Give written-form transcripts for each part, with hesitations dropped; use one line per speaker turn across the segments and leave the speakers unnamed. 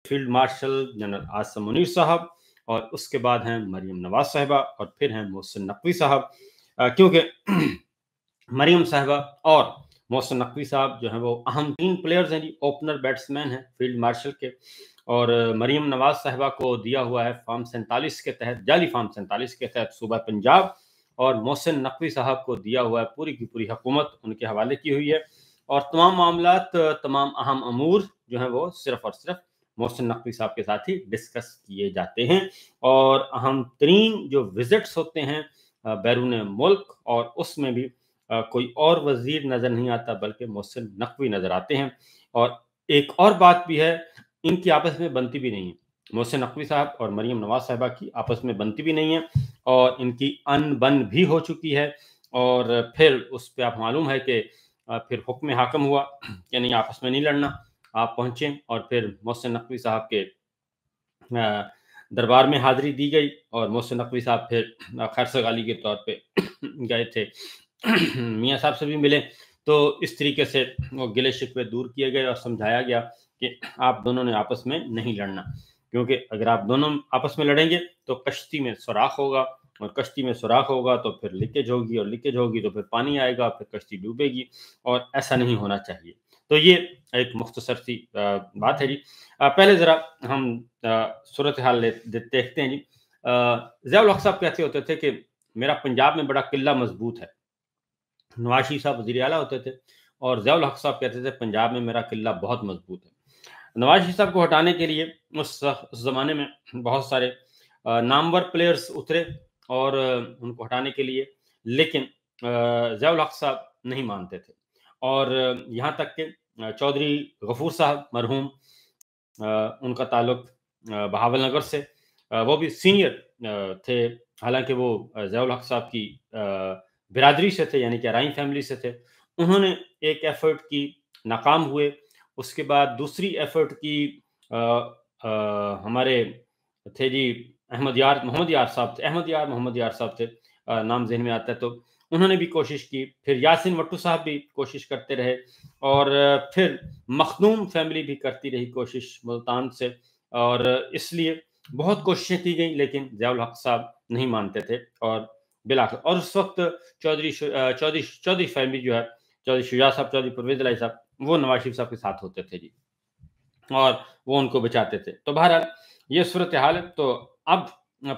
Field marshal general Asim Munir साहब, और उसके बाद हैं मरियम नवाज साहिबा, और फिर हैं मोहसिन नकवी साहब। क्योंकि मरियम साहिबा और मोहसिन नकवी साहब जो हैं वो अहम 3 प्लेयर्स हैं जी, ओपनर बैट्समैन हैं फील्ड मार्शल के। और मरियम नवाज साहिबा को दिया हुआ है फॉर्म 47 के तहत, जाली फॉर्म 47 के तहत सूबा पंजाब, और मोहसिन नकवी साहब को दिया हुआ है पूरी की पूरी हुकूमत उनके हवाले की हुई है। और तमाम मामलात, तमाम अहम अमूर जो हैं वो सिर्फ और सिर्फ मोहसिन नकवी साहब के साथ ही डिस्कस किए जाते हैं। और अहम तरीन जो विजिट्स होते हैं बैरून मुल्क, और उसमें भी कोई और वजीर नजर नहीं आता बल्कि मोहसिन नकवी नजर आते हैं। और एक और बात भी है, इनकी आपस में बनती भी नहीं है, मोहसिन नकवी साहब और मरियम नवाज साहिबा की आपस में बनती भी नहीं है, और इनकी अनबन भी हो चुकी है। और फिर उस पर आप मालूम है कि फिर हुक्म हाकम हुआ कि नहीं, आपस में नहीं लड़ना, आप पहुंचे। और फिर मोहसिन नकवी साहब के दरबार में हाजिरी दी गई, और मोहसिन नकवी साहब फिर खैर सगाली के तौर पे गए थे मियाँ साहब से भी मिले। तो इस तरीके से वो गिले शिकवे दूर किए गए और समझाया गया कि आप दोनों ने आपस में नहीं लड़ना, क्योंकि अगर आप दोनों आपस में लड़ेंगे तो कश्ती में सुराख होगा, और कश्ती में सुराख होगा तो फिर लीकेज होगी, और लीकेज होगी तो फिर पानी आएगा, फिर कश्ती डूबेगी, और ऐसा नहीं होना चाहिए। तो ये एक मुख्तसर सी बात है जी। पहले ज़रा हम सूरत हाल देखते हैं जी। ज़ियाउल हक साहब कहते होते थे कि मेरा पंजाब में बड़ा किला मजबूत है। नवाज शरीफ साहब वज़ीर आला होते थे, और ज़ियाउल हक साहब कहते थे पंजाब में मेरा किला बहुत मजबूत है। नवाज शरीफ साहब को हटाने के लिए उस ज़माने में बहुत सारे नामवर प्लेयर्स उतरे और उनको हटाने के लिए, लेकिन ज़ियाउल हक साहब नहीं मानते थे। और यहाँ तक कि चौधरी गफूर साहब मरहूम, उनका ताल्लुक बहावल नगर से, वो भी सीनियर थे, हालांकि वो ज़ियाउल हक साहब की बिरादरी से थे, यानी कि अराइन फैमिली से थे। उन्होंने एक एफर्ट की, नाकाम हुए। उसके बाद दूसरी एफर्ट की, हमारे थे जी मोहम्मद यार साहब थे, मोहम्मद यार साहब थे, नाम ज़हन में आता है, तो उन्होंने भी कोशिश की। फिर यासिन वट्टू साहब भी कोशिश करते रहे, और फिर मखदूम फैमिली भी करती रही कोशिश मुल्तान से, और इसलिए बहुत कोशिशें की गई, लेकिन ज़ियाउल हक साहब नहीं मानते थे। और बिलाखिर, और उस वक्त चौधरी फैमिली जो है, चौधरी शुजा साहब, चौधरी परवेज़ इलाही साहब, वो नवाज शरीफ साहब के साथ होते थे जी, और वो उनको बचाते थे। तो बहरहाल ये सूरत हाल है। तो अब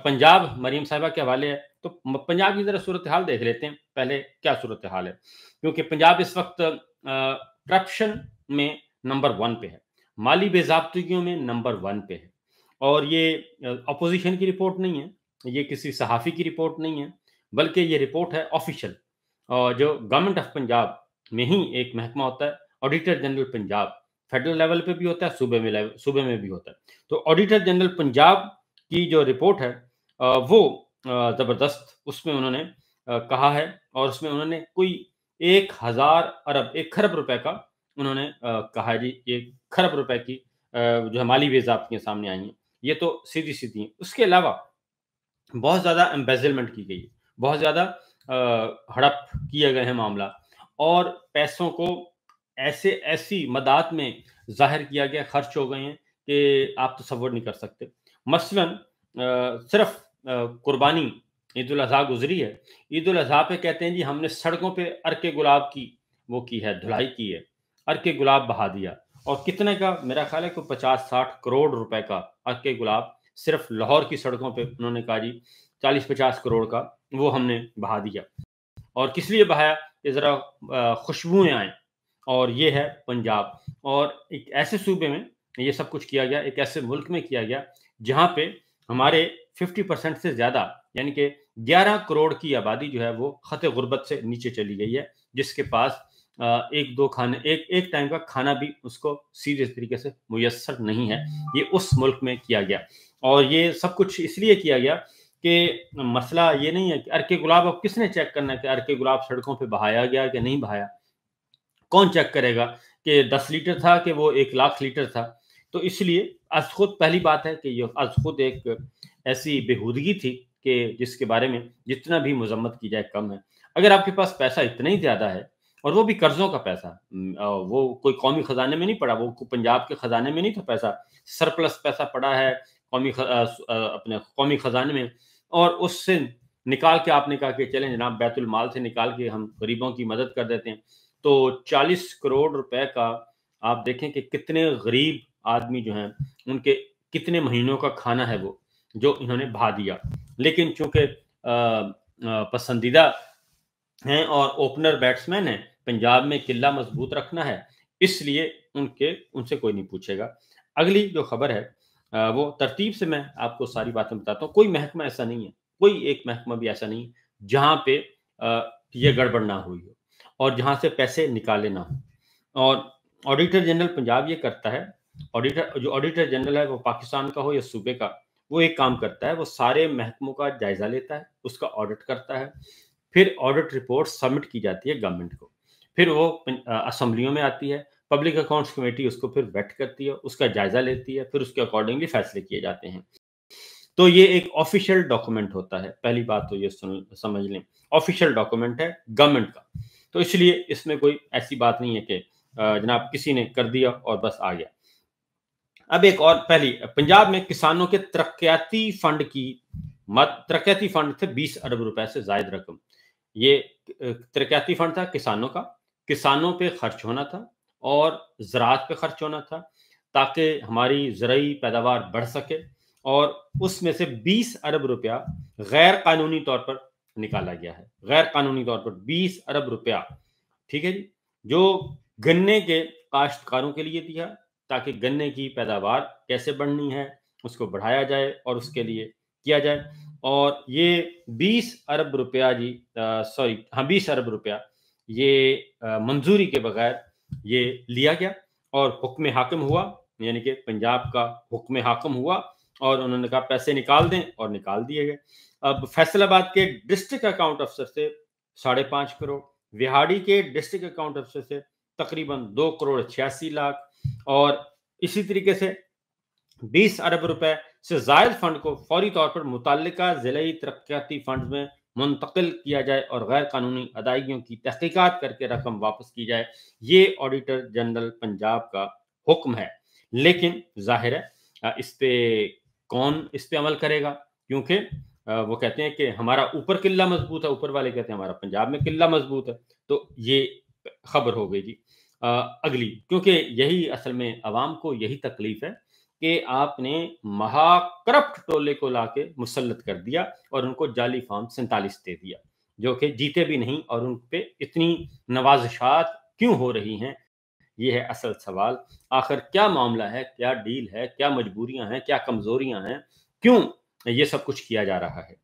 पंजाब मरीम साहिबा के हवाले है, तो पंजाब की ज़रा सूरत हाल देख लेते हैं पहले क्या सूरत हाल है। क्योंकि पंजाब इस वक्त करप्शन में नंबर 1 पे है, माली बेज़ाब्तियों में नंबर 1 पे है। और ये अपोजिशन की रिपोर्ट नहीं है, ये किसी सहाफ़ी की रिपोर्ट नहीं है, बल्कि ये रिपोर्ट है ऑफिशियल, जो गवर्नमेंट ऑफ पंजाब में ही एक महकमा होता है, auditor general Punjab, federal level पे भी होता है, सूबे में भी होता है। तो ऑडिटर जनरल पंजाब की जो रिपोर्ट है वो ज़बरदस्त, उसमें उन्होंने कहा है, और उसमें उन्होंने कोई 1 खरब रुपए का उन्होंने कहा है जी, 1 खरब रुपए की जो है माली बेज़ाब्तियाँ सामने आई हैं। ये तो सीधी-सीधी हैं। उसके अलावा बहुत ज़्यादा एम्बेज़लमेंट की गई है, बहुत ज़्यादा हड़प किए गए हैं मामला, और पैसों को ऐसी मदात में ज़ाहिर किया गया, खर्च हो गए हैं कि आप तसव्वुर नहीं कर सकते। मसलन सिर्फ़ कुर्बानी ईद उल अज़हा गुज़री है, ईद उल अज़हा पे कहते हैं जी हमने सड़कों पे अर्के गुलाब की वो की है, धुलाई की है, अर्के गुलाब बहा दिया। और कितने का, मेरा ख़्याल है कि 50-60 करोड़ रुपए का अर्के गुलाब सिर्फ लाहौर की सड़कों पे उन्होंने कहा जी 40-50 करोड़ का वो हमने बहा दिया। और किस लिए बहाया कि ज़रा खुशबुएँ आएँ, और ये है पंजाब। और एक ऐसे सूबे में ये सब कुछ किया गया, एक ऐसे मुल्क में किया गया जहाँ पे हमारे 50% से ज़्यादा, यानी कि 11 करोड़ की आबादी जो है वो ख़त गुर्बत से नीचे चली गई है, जिसके पास एक टाइम का खाना भी उसको सीरियस तरीके से मुयस्सर नहीं है। ये उस मुल्क में किया गया, और ये सब कुछ इसलिए किया गया कि मसला ये नहीं है कि अर्के गुलाब अब किसने चेक करना है कि अर्के गुलाब सड़कों पे बहाया गया कि नहीं बहाया, कौन चेक करेगा कि 10 लीटर था कि वो 1 लाख लीटर था। तो इसलिए अज़ खुद पहली बात है कि ये अज़ खुद एक ऐसी बेहूदगी थी कि जिसके बारे में जितना भी मजम्मत की जाए कम है। अगर आपके पास पैसा इतना ही ज़्यादा है और वो भी कर्ज़ों का पैसा। वो कोई कौमी खज़ाने में नहीं पड़ा, वो पंजाब के खज़ाने में नहीं था पैसा, सरप्लस पैसा पड़ा है अपने कौमी खज़ाने में, और उससे निकाल के आपने कहा कि चलें जनाब बैतुल माल से निकाल के हम गरीबों की मदद कर देते हैं। तो 40 करोड़ रुपए का आप देखें कि कितने गरीब आदमी जो हैं, उनके कितने महीनों का खाना है वो, जो इन्होंने बहा दिया। लेकिन चूँकि पसंदीदा हैं और ओपनर बैट्समैन हैं, पंजाब में किला मजबूत रखना है, इसलिए उनसे कोई नहीं पूछेगा। अगली जो खबर है वो तरतीब से मैं आपको सारी बातें बताता हूँ। कोई महकमा ऐसा नहीं है, कोई एक महकमा भी ऐसा नहीं है, जहाँ पे ये गड़बड़ ना हुई हो और जहाँ से पैसे निकाले ना हों। और ऑडिटर जनरल पंजाब ये करता है, ऑडिटर जनरल है वो पाकिस्तान का हो या सूबे का, वो एक काम करता है, वो सारे महकमों का जायज़ा लेता है, उसका ऑडिट करता है, फिर ऑडिट रिपोर्ट सबमिट की जाती है गवर्नमेंट को, फिर वो असेंबलियों में आती है, पब्लिक अकाउंट्स कमेटी उसको फिर वेट करती है, उसका जायजा लेती है, फिर उसके अकॉर्डिंगली फैसले किए जाते हैं। तो ये एक ऑफिशियल डॉक्यूमेंट होता है, पहली बात तो ये समझ लें, ऑफिशियल डॉक्यूमेंट है गवर्नमेंट का। तो इसलिए इसमें कोई ऐसी बात नहीं है कि जनाब किसी ने कर दिया और बस आ गया। अब एक और पहली, पंजाब में किसानों के तरक्याती फंड की तरक्याती फंड थे 20 अरब रुपए से जायद रकम। ये तरक्याती फंड था किसानों का, किसानों पे खर्च होना था और ज़राअत पे खर्च होना था, ताकि हमारी ज़रई पैदावार बढ़ सके, और उसमें से 20 अरब रुपया गैर कानूनी तौर पर निकाला गया है। गैर कानूनी तौर पर 20 अरब रुपया, ठीक है जी, जो गन्ने के काश्तकारों के लिए दिया, ताकि गन्ने की पैदावार कैसे बढ़नी है, उसको बढ़ाया जाए और उसके लिए किया जाए। और ये 20 अरब रुपया जी, सॉरी हाँ 20 अरब रुपया ये मंजूरी के बगैर ये लिया गया और हुक्म हाकिम हुआ, यानी कि पंजाब का हुक्म हाकिम हुआ और उन्होंने कहा पैसे निकाल दें, और निकाल दिए गए। अब फैसलाबाद के डिस्ट्रिक्ट अकाउंट अफसर से 5.5 करोड़, विहाड़ी के डिस्ट्रिक्ट अकाउंट अफसर से तकरीबन 2 करोड़ 86 लाख, और इसी तरीके से 20 अरब रुपए से जायद फंड को फौरी तौर पर मुतल्लिका ज़िलाई तरक्याती फंड में मुंतकिल किया जाए और गैर कानूनी अदायगियों की तहकीकात करके रकम वापस की जाए। ये ऑडिटर जनरल पंजाब का हुक्म है। लेकिन जाहिर है इस पे कौन इस पे अमल करेगा, क्योंकि वो कहते हैं कि हमारा ऊपर किला मजबूत है, ऊपर वाले कहते हैं हमारा पंजाब में किला मजबूत है। तो ये खबर हो गई जी। अगली, क्योंकि यही असल में अवाम को यही तकलीफ है कि आपने महाकरप्ट टोले को लाके मुसल्लत कर दिया और उनको जाली फॉर्म 47 दे दिया, जो कि जीते भी नहीं, और उन पे इतनी नवाजिशात क्यों हो रही हैं, ये है असल सवाल। आखिर क्या मामला है, क्या डील है, क्या मजबूरियां हैं, क्या कमजोरियां हैं, क्यों ये सब कुछ किया जा रहा है?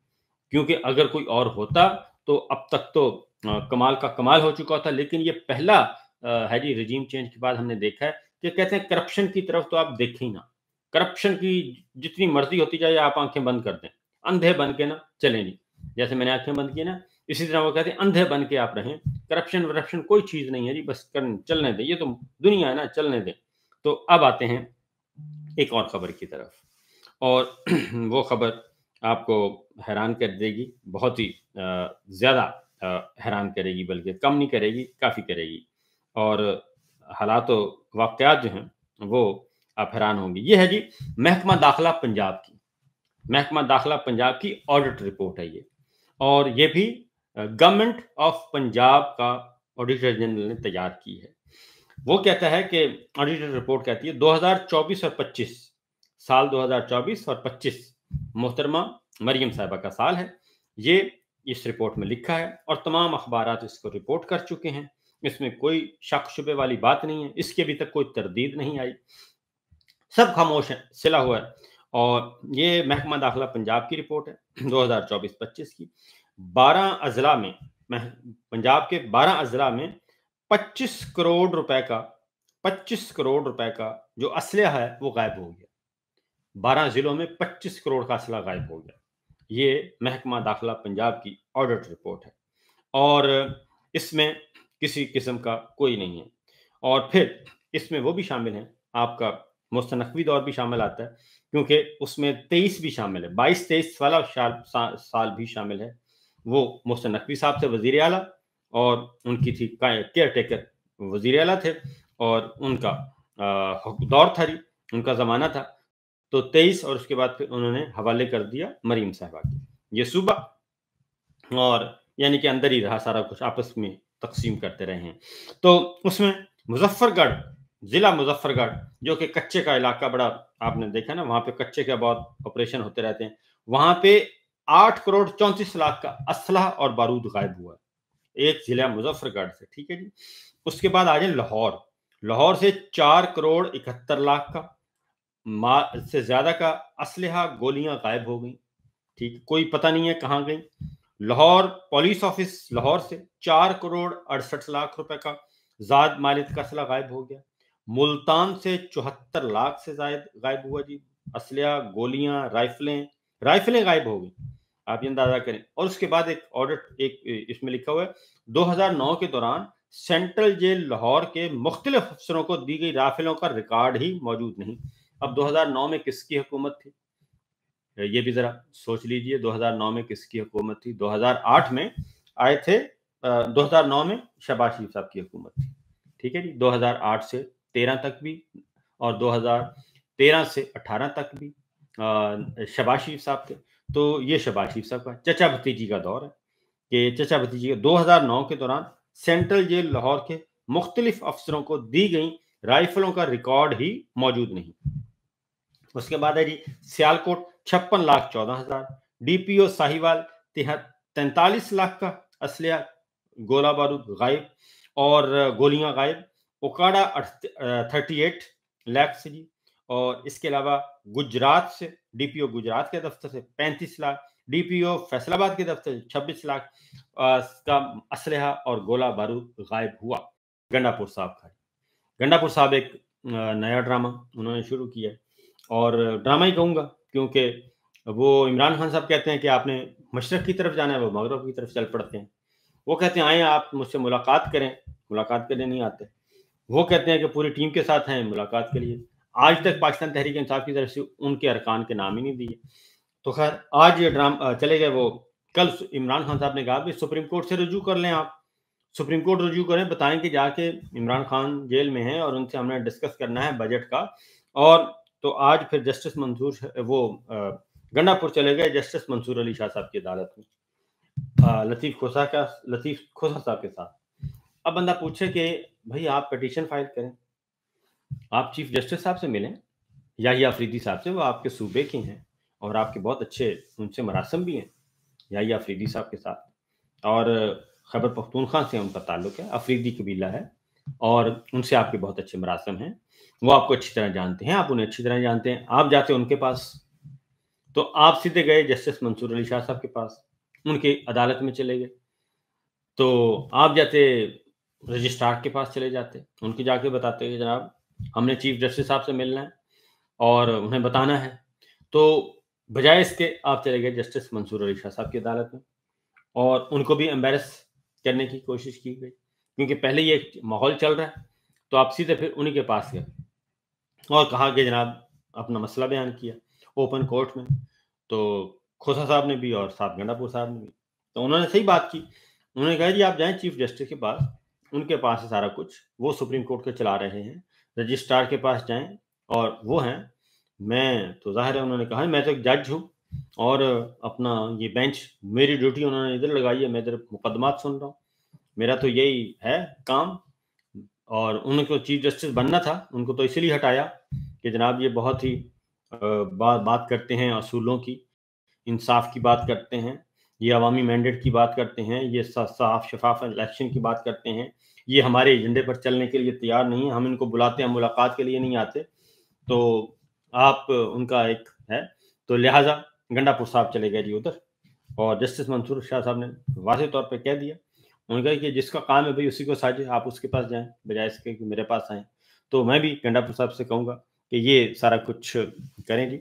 क्योंकि अगर कोई और होता तो अब तक तो कमाल का कमाल हो चुका था, लेकिन ये पहला है जी, रजीम चेंज के बाद हमने देखा है कि कहते हैं करप्शन की तरफ तो आप देखें ही ना। करप्शन की जितनी मर्जी होती जाए आप आंखें बंद कर दें, अंधे बन के ना चलें नहीं। जैसे मैंने आंखें बंद की ना, इसी तरह वो कहते हैं अंधे बन के आप रहें, करप्शन वरप्शन कोई चीज नहीं है जी, बस चलने दें, ये तो दुनिया है ना, चलने दें। तो अब आते हैं एक और खबर की तरफ, और वो खबर आपको हैरान कर देगी, बहुत ही ज़्यादा हैरान करेगी, बल्कि कम नहीं करेगी, काफ़ी करेगी। और हालात वाक़यात जो हैं, वो आप हैरान होंगे। ये है जी महकमा दाखिला पंजाब की, महकमा दाखिला पंजाब की ऑडिट रिपोर्ट है ये, और ये भी गवर्नमेंट ऑफ पंजाब का ऑडिटर जनरल ने तैयार की है। वो कहता है कि ऑडिटर रिपोर्ट कहती है 2024 और 25, साल 2024 और 25 मोहतरमा मरियम साहिबा का साल है। ये इस रिपोर्ट में लिखा है और तमाम अखबारात इसको रिपोर्ट कर चुके हैं। इसमें कोई शक शुबे वाली बात नहीं है, इसकी अभी तक कोई तरदीद नहीं आई, सब खामोश है, सिला हुआ है। और ये महकमा दाखिला पंजाब की रिपोर्ट है 2024-25 की। 12 अजला में, पंजाब के 12 अजला में 25 करोड़ रुपए का 25 करोड़ रुपए का जो असला है वो गायब हो गया। 12 जिलों में 25 करोड़ का असला गायब हो गया। ये महकमा दाखिला पंजाब की ऑडिट रिपोर्ट है, और इसमें किसी किस्म का कोई नहीं है। और फिर इसमें वो भी शामिल है, आपका मुस्तनकवी दौर भी शामिल आता है, क्योंकि उसमें 23 भी शामिल है, 22-23 वाला साल भी शामिल है। वो मुस्तनकवी साहब से वजीर आला اور ان کی تھی کیئر ٹیکر وزیر اعلیٰ تھے اور ان کا دور تھا جی، ان کا زمانہ تھا. تو 23 اور اس کے بعد پھر انہوں نے حوالے کر دیا مریم صاحبہ کے یہ صوبہ، اور یعنی کہ اندر ہی رہا سارا کچھ، آپس میں تقسیم کرتے رہے ہیں. تو اس میں مظفر گڑھ، ضلع مظفر گڑھ جو کہ کچے کا علاقہ، بڑا آپ نے دیکھا نا وہاں پہ کچے کا بہت آپریشن ہوتے رہتے ہیں، وہاں پہ 8 کروڑ 34 لاکھ کا اسلحہ اور بارود غائب ہوا ایک ضلع مظفر گڑھ سے. ٹھیک ہے جی. اس کے بعد آ جائیں لاہور سے 4 کروڑ 71 لاکھ کا سے زیادہ کا اسلحہ، گولیاں غائب ہو گئیں. ٹھیک، کوئی پتہ نہیں ہے کہاں گئیں. لاہور پولیس آفس لاہور سے 4 کروڑ 68 لاکھ روپے کا زائد مالیت کا اسلحہ غائب ہو گیا. ملتان سے 74 لاکھ سے زائد غائب ہوا جی اسلحہ، گولیاں، رائفلیں غائب ہو گئی. آپ یہ اندازہ کریں. اور اس کے بعد ایک آڈٹ ایک اس میں لکھا ہوا ہے 2009 کے دوران سینٹرل جیل لاہور کے مختلف افسروں کو دی گئی رائفلوں کا ریکارڈ ہی موجود نہیں. اب 2009 میں کس کی حکومت تھی یہ بھی ذرا سوچ لیجئے. 2009 میں کس کی حکومت تھی؟ 2008 میں آئے تھے. 2009 میں شہباز شریف صاحب کی حکومت تھی. ٹھیک ہے جی. 2008 سے 13 تک بھی اور 2013 سے 18 تک بھی شہباز شریف صاحب تھے. تو یہ شہباز شریف صاحب کا چچا بھتیجی کا دور ہے کہ چچا بھتیجی کا 2009 کے دوران سینٹرل جیل لاہور کے مختلف افسروں کو دی گئی رائفلوں کا ریکارڈ ہی موجود نہیں. اس کے بعد ہے جی سیالکوٹ 56 لاکھ 14 ہزار، ڈی پی او ساہیوال 43 لاکھ کا اسلحہ، گولہ بارود غائب اور گولیاں غائب. اوکاڑا 38 لاکھ سے جی. اور اس کے علاوہ گجرات سے ڈی پی او گجرات کے دفتر سے 35 لاکھ، ڈی پی او فیصل آباد کے دفتر سے 26 لاکھ کا اسلحہ اور گولہ بارود غائب ہوا. گنڈا پور صاحب کا گنڈا پور صاحب ایک نیا ڈرامہ انہوں نے شروع کیا ہے، اور ڈرامہ ہی کہوں گا کیونکہ وہ عمران خان صاحب کہتے ہیں کہ آپ نے مشرق کی طرف جانا ہے، وہ مغرب کی طرف چل پڑتے ہیں. وہ کہتے ہیں آئیں آپ مجھ سے ملاقات کریں، ملاقات کرنے نہیں آتے. وہ کہتے ہیں کہ پوری ٹیم کے ساتھ ہیں ملاقات کے لیے. آج تک پاکستان تحریک انصاف کی طرف سے ان کے ارکان کے نام ہی نہیں دیے. تو خیر آج یہ ڈرامہ چلے گئے. وہ کل عمران خان صاحب نے کہا کہ سپریم کورٹ سے رجوع کر لیں، آپ سپریم کورٹ رجوع کریں، بتائیں کہ جا کے عمران خان جیل میں ہیں اور ان سے ہم نے ڈسکس کرنا ہے بجٹ کا. اور تو آج پھر جسٹس منصور وہ گنڈا پور چلے گئے جسٹس منصور علی شاہ صاحب کی عدالت میں لطیف کھوسا صاحب کے ساتھ. اب بندہ پوچھے کہ بھائی آپ پٹیشن فائل کریں، آپ چیف جسٹس صاحب سے ملیں، یحییٰ آفریدی صاحب سے، وہ آپ کے صوبے کے ہیں اور آپ کے بہت اچھے ان سے مراسم بھی ہیں یحییٰ آفریدی صاحب کے ساتھ. اور خیبر پختونخوا سے ان کا تعلق ہے، افریدی قبیلہ ہے، اور ان سے آپ کے بہت اچھے مراسم ہیں. وہ آپ کو اچھی طرح جانتے ہیں، آپ انہیں اچھی طرح جانتے ہیں. آپ جاتے ان کے پاس، تو آپ سیدھے گئے جسٹس منصور علی شاہ صاحب کے پاس، ان کی عدالت میں چلے گئے. تو آپ جاتے رجسٹرار کے پاس چلے جاتے، ان کی جا کے بتاتے کہ جناب ہم نے چیف جسٹس صاحب سے ملنا ہے اور انہیں بتانا ہے. تو بجائے اس کے آپ چلے گئے جسٹس منصور علی شاہ صاحب کی عدالت میں، اور ان کو بھی امبیرس کرنے کی کوشش کی گئی کیونکہ پہلے یہ ایک ماحول چل رہا ہے. تو آپ سیدھے پھر انہی کے پاس گئے اور کہا کہ جناب اپنا مسئلہ بیان کیا اوپن کورٹ میں. تو کھوسا صاحب نے بھی اور صاحب گنڈا پور صاحب نے بھی، تو انہوں نے صحیح بات کی. انہوں نے کہا جی آپ جائیں چیف جسٹس کے پاس، ان کے پاس ہے سارا کچھ، وہ سپریم کورٹ کے چلا رہے ہیں. رجسٹرار کے پاس جائیں اور وہ ہیں، میں تو ظاہر ہے انہوں نے کہا میں تو ایک جج ہوں اور اپنا یہ بینچ، میری ڈیوٹی انہوں نے ادھر لگائی ہے، میں ادھر مقدمات سن رہا ہوں، میرا تو یہی ہے کام. اور ان کو چیف جسٹس بننا تھا، ان کو تو اسی لیے ہٹایا کہ جناب یہ بہت ہی بات کرتے ہیں اصولوں کی، انصاف کی بات کرتے ہیں، یہ عوامی مینڈیٹ کی بات کرتے ہیں، یہ صاف شفاف الیکشن کی بات کرتے ہیں، یہ ہمارے ایجنڈے پر چلنے کے لیے تیار نہیں ہیں، ہم ان کو بلاتے ہیں ملاقات کے لیے نہیں آتے. تو آپ ان کا ایک ہے، تو لہٰذا گنڈا پور صاحب چلے گئے جی ادھر، اور جسٹس منصور شاہ صاحب نے واضح طور پہ کہہ دیا، انہوں نے کہا کہ جس کا کام ہے بھائی اسی کو ساجے، آپ اس کے پاس جائیں بجائے اس کے کہ میرے پاس آئیں. تو میں بھی گنڈا پور صاحب سے کہوں گا کہ یہ سارا کچھ کریں جی.